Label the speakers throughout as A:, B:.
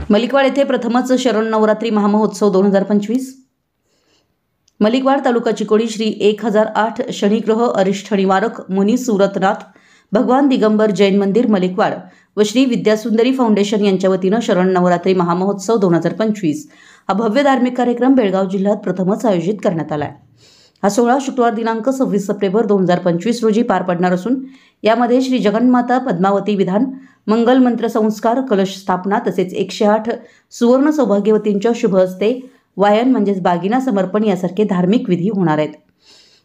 A: मलिकवाड येथे प्रथमच शरण नवरात्री महामहोत्सव 2025। मलिकवाड तालुका चिकोडी श्री 1008 शनिग्रह अरिष्ठ निवारक मुनी सुरतनाथ भगवान दिगंबर जैन मंदिर मलिकवाड व श्री विद्यासुंदरी फाउंडेशन यांच्या वतीने शरण नवरात्री महामहोत्सव 2025 हा भव्य धार्मिक कार्यक्रम बेळगाव जिल्ह्यात प्रथमच आयोजित करण्यात आला आहे। हा सोहळा शुक्रवार दिनांक 26 सप्टेंबर 2025 रोजी पार पडणार असून यामध्ये श्री जगन्माता पद्मावती विधान मंगल मंत्र संस्कार कलश स्थापना तसेच 108 सुवर्ण सौभाग्यवतींच्या शुभ हस्ते वायन म्हणजेच बागिना समर्पण यासारखे धार्मिक विधी होणार आहेत।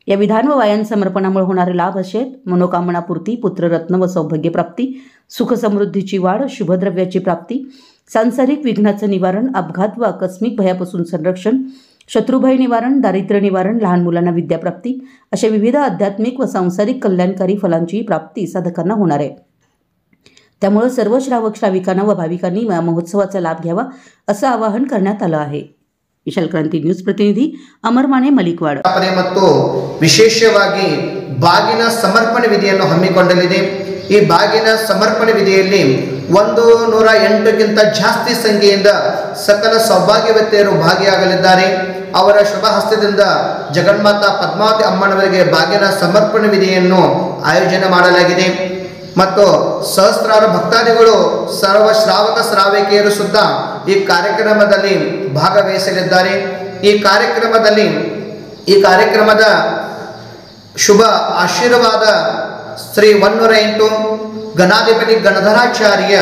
A: या विधान व वायन समर्पणामुळे होणारे लाभ असे आहेत: मनोकामना पूर्ती, पुत्ररत्न व सौभाग्य प्राप्ती, सुख समृद्धीची वाढ, शुभद्रव्याची प्राप्ती, सांसारिक विघ्नाचे निवारण, अपघात व आकस्मिक भयापासून संरक्षण, शत्रुभय निवारण, दारिद्र्य निवारण, लहान मुलांना विद्याप्राप्ती अशा विविध आध्यात्मिक व सांसारिक कल्याणकारी फलांची प्राप्ती साधकांना होणार आहे। त्यामुळे सर्व श्रावक श्राविकांना व भाविकांनी या महोत्सवाचा लाभ घ्यावा असं आवाहन करण्यात आलं आहे। ವಿಶಾಲ್ ಕ್ರಾಂತಿ ನ್ಯೂಸ್ ಪ್ರತಿನಿಧಿ ಅಮರ್ ಮಾನೆ ಮಲಿಕ್ವಾಡ್
B: ಮತ್ತು ವಿಶೇಷವಾಗಿ ಬಾಗಿನ ಸಮರ್ಪಣೆ ವಿಧಿಯನ್ನು ಹಮ್ಮಿಕೊಳ್ಳಲಿದೆ। ಈ ಬಾಗಿನ ಸಮರ್ಪಣೆ ವಿಧಿಯಲ್ಲಿ 108ಕ್ಕಿಂತ ಜಾಸ್ತಿ ಸಂಖ್ಯೆಯಿಂದ ಸಕಲ ಸೌಭಾಗ್ಯವತಿಯರು ಭಾಗಿಯಾಗಲಿದ್ದಾರೆ। ಅವರ ಶುಭ ಹಸ್ತದಿಂದ ಜಗನ್ಮಾತಾ ಪದ್ಮಾವತಿ ಅಮ್ಮನವರಿಗೆ ಬಾಗಿನ ಸಮರ್ಪಣೆ ವಿಧಿಯನ್ನು ಆಯೋಜನೆ ಮಾಡಲಾಗಿದೆ ಮತ್ತು ಸಹಸ್ರಾರು ಭಕ್ತಾದಿಗಳು ಸರ್ವ ಶ್ರಾವಕ ಶ್ರಾವಿಕೆಯರು ಸುತ್ತ ಈ ಕಾರ್ಯಕ್ರಮದಲ್ಲಿ ಭಾಗವಹಿಸಲಿದ್ದಾರೆ। ಈ ಕಾರ್ಯಕ್ರಮದ ಶುಭ ಆಶೀರ್ವಾದ ಶ್ರೀ 108 ಗಣಾಧಿಪತಿ ಗಣಧರಾಚಾರ್ಯ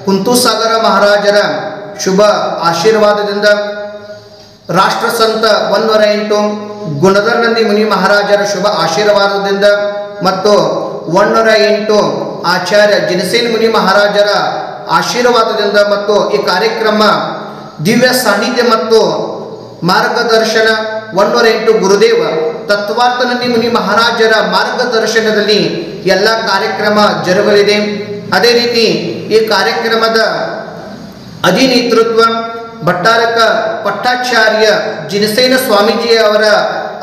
B: ಕುಂತುಸಾಗರ ಮಹಾರಾಜರ ಶುಭ ಆಶೀರ್ವಾದದಿಂದ, ರಾಷ್ಟ್ರಸಂತ 108 ಗುಣಧರ್ನಂದಿ ಮುನಿ ಮಹಾರಾಜರ ಶುಭ ಆಶೀರ್ವಾದದಿಂದ ಮತ್ತು 108 ಆಚಾರ್ಯ ಜಿನಸೇನ ಮುನಿ ಮಹಾರಾಜರ ಆಶೀರ್ವಾದದಿಂದ ಮತ್ತು ಈ ಕಾರ್ಯಕ್ರಮ ದಿವ್ಯ ಸಾನ್ನಿಧ್ಯ ಮತ್ತು ಮಾರ್ಗದರ್ಶನ 108 ಗುರುದೇವ ತತ್ವಾರ್ಥನಂದಿ ಮುನಿ ಮಹಾರಾಜರ ಮಾರ್ಗದರ್ಶನದಲ್ಲಿ ಎಲ್ಲ ಕಾರ್ಯಕ್ರಮ ಜರುಗಲಿದೆ। ಅದೇ ರೀತಿ ಈ ಕಾರ್ಯಕ್ರಮದ ಅಧಿನೇತೃತ್ವ ಭಟ್ಟಾರಕ ಪಟ್ಟಾಚಾರ್ಯ ಜಿನಸೇನ ಸ್ವಾಮೀಜಿ ಅವರ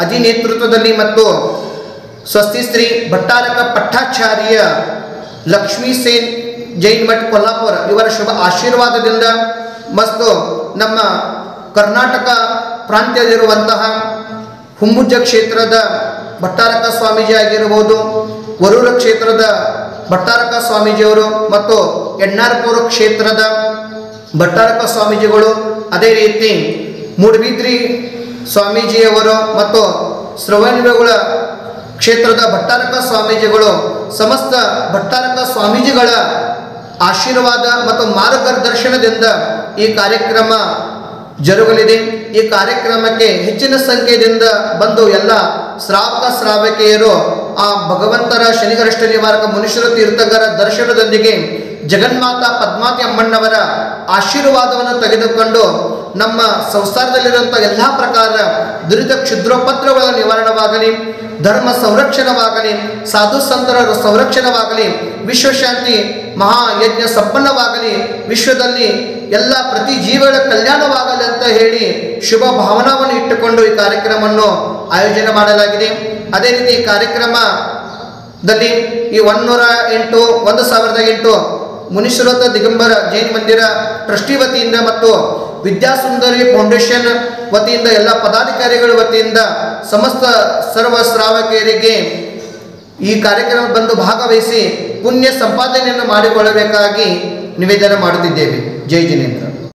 B: ಅಧಿನೇತೃತ್ವದಲ್ಲಿ ಮತ್ತು ಸ್ವಸ್ತಿ ಶ್ರೀ ಭಟ್ಟಾರಕ ಪಟ್ಟಾಚಾರ್ಯ ಲಕ್ಷ್ಮೀ ಸೇನ್ ಜೈನ್ ಮಠ್ ಕೊಲ್ಲಾಪುರ ಇವರ ಶುಭ ಆಶೀರ್ವಾದದಿಂದ ಮತ್ತು ನಮ್ಮ ಕರ್ನಾಟಕ ಪ್ರಾಂತ್ಯದಲ್ಲಿರುವಂತಹ ಹುಂಬುಜ ಕ್ಷೇತ್ರದ ಭಟ್ಟಾರಕ ಸ್ವಾಮೀಜಿ ಆಗಿರಬಹುದು, ವರೂರ ಕ್ಷೇತ್ರದ ಭಟ್ಟಾರಕ ಸ್ವಾಮೀಜಿಯವರು ಮತ್ತು ಎಣ್ಣಾರ್ಪುರ ಕ್ಷೇತ್ರದ ಭಟ್ಟಾರಕ ಸ್ವಾಮೀಜಿಗಳು, ಅದೇ ರೀತಿ ಮೂಡಬಿದ್ರಿ ಸ್ವಾಮೀಜಿಯವರು ಮತ್ತು ಶ್ರವಣಬೆಳಗೊಳ ಕ್ಷೇತ್ರದ ಭಟ್ಟಾರಕ ಸ್ವಾಮೀಜಿಗಳು, ಸಮಸ್ತ ಭಟ್ಟಾರಕ ಸ್ವಾಮೀಜಿಗಳ ಆಶೀರ್ವಾದ ಮತ್ತು ಮಾರ್ಗದರ್ಶನದಿಂದ ಈ ಕಾರ್ಯಕ್ರಮ ಜರುಗಲಿದೆ। ಈ ಕಾರ್ಯಕ್ರಮಕ್ಕೆ ಹೆಚ್ಚಿನ ಸಂಖ್ಯೆಯಿಂದ ಬಂದು ಎಲ್ಲ ಶ್ರಾವಕ ಶ್ರಾವಕಿಯರು ಆ ಭಗವಂತರ ಶನಿಗರಿಷ್ಠ ನಿವಾರಕ ಮುನೀಶ್ವರ ತೀರ್ಥಂಕರ ದರ್ಶನದೊಂದಿಗೆ ಜಗನ್ಮಾತಾ ಪದ್ಮಾವತಿ ಅಮ್ಮಣ್ಣವರ ಆಶೀರ್ವಾದವನ್ನು ತೆಗೆದುಕೊಂಡು ನಮ್ಮ ಸಂಸಾರದಲ್ಲಿರುವಂಥ ಎಲ್ಲ ಪ್ರಕಾರ ದುರಿತ ಕ್ಷುದ್ರೋಪದ್ರವಗಳ ನಿವಾರಣವಾಗಲಿ, ಧರ್ಮ ಸಂರಕ್ಷಣವಾಗಲಿ, ಸಾಧು ಸಂತರ ಸಂರಕ್ಷಣವಾಗಲಿ, ವಿಶ್ವಶಾಂತಿ ಮಹಾಯಜ್ಞ ಸಂಪನ್ನವಾಗಲಿ, ವಿಶ್ವದಲ್ಲಿ ಎಲ್ಲ ಪ್ರತಿ ಜೀವಗಳ ಕಲ್ಯಾಣವಾಗಲಿ ಅಂತ ಹೇಳಿ ಶುಭ ಭಾವನಾವನ್ನು ಇಟ್ಟುಕೊಂಡು ಈ ಕಾರ್ಯಕ್ರಮವನ್ನು ಆಯೋಜನೆ ಮಾಡಲಾಗಿದೆ। ಅದೇ ರೀತಿ ಈ ಕಾರ್ಯಕ್ರಮದಲ್ಲಿ ಈ 1008 ಮುನೀಶ್ವರ ದಿಗಂಬರ ಜೈನ್ ಮಂದಿರ ಟ್ರಸ್ಟಿ ವತಿಯಿಂದ ಮತ್ತು ವಿದ್ಯಾಸುಂದರಿ ಫೌಂಡೇಶನ್ ವತಿಯಿಂದ ಎಲ್ಲ ಪದಾಧಿಕಾರಿಗಳ ವತಿಯಿಂದ ಸಮಸ್ತ ಸರ್ವ ಶ್ರಾವಕಿಯರಿಗೆ ಈ ಕಾರ್ಯಕ್ರಮ ಬಂದು ಭಾಗವಹಿಸಿ ಪುಣ್ಯ ಸಂಪಾದನೆಯನ್ನು ಮಾಡಿಕೊಳ್ಳಬೇಕಾಗಿ ನಿವೇದನೆ ಮಾಡುತ್ತಿದ್ದೇವೆ। ಜೈ ಜಿನೇಂದ್ರ।